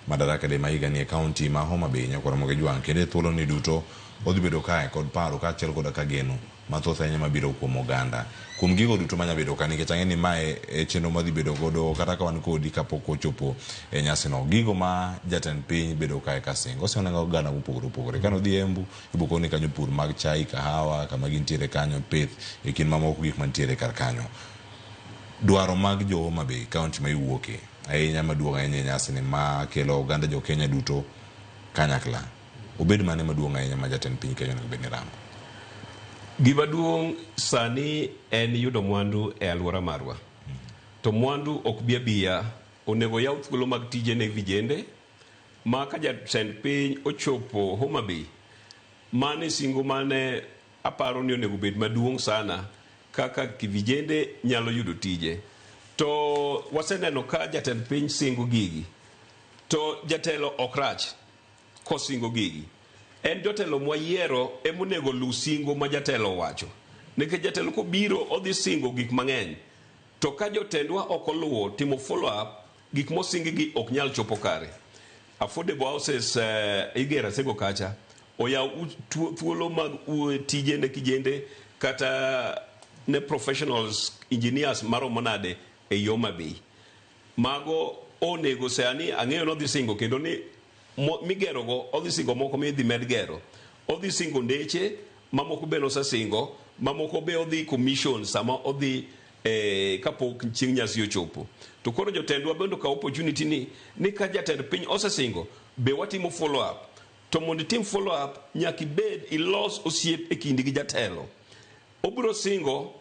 madaraka de maiga ni county ma Homa Bay nyakora Ramogi Jwang kende thuolo ni duto odhi bedo kae kod paro ka achiel koda ka geno mathoth ahinya mabiro kuom oganda kuom gigo duto manya bedo ka nikech ang'e ni mae e chenro madhi bedo godo kata ka wan kodi kapok ochopo e nyasi no gigo ma jatend piny bedo kae ka singo osenengo oganda mopogore opogore kano dhi Embu ibokoni kanyo pur mag chai kahawa kama gintiere kanyo pith e kind mamoko gik mantiere kar kanyo dwaro mag jo Homa Bay kaunti ma iwuoke ahinya maduong' ahinya e nyasi ni ma kelo oganda jo Kenya duto kanyakla obed mane maduong' ahinya ma jatend piny Kenya onego bed ni rango. Gima duong' sani en yudo mwandu e alwora marwa. To mwandu ok bi abiya, onego yaw thuolo mag tije ne vijende ma ka jatend piny ochopo Homa Bay mane singo mane aparo ni onego bed maduong' sana kaka vijende nyalo yudo tije. To waseneno ka jatend piny singo gigi to jatelo okrach kosingo gigi. En jotelo wayiero emonego lu singo ma jatelo wacho. Nikech jatelo ko biro odhi singo gik mang'eny. To ka jotendwa ok oluwo timo follow up gik mosingi gi ok nyal chopo kare. Affordable houses igera sego kacha oyaw thuolo mag tije ne kijende kata ne professionals engineers maromo nade e Homa Bay. Mago onego sani ang'eyo no dhi singo kendo ni migero go odhi singo moko midhi med gero odhi singo ndeche mamoko be nosasingo mamoko be odhi commission sama odhi kapok chieng' nyasi ochopo to koro jotendwa bendo ka opportunity ni ka jatend piny osasingo be watimo follow up to mondo tim follow up nyaki bed ilos osiep e kindi gi jatelo obiro singo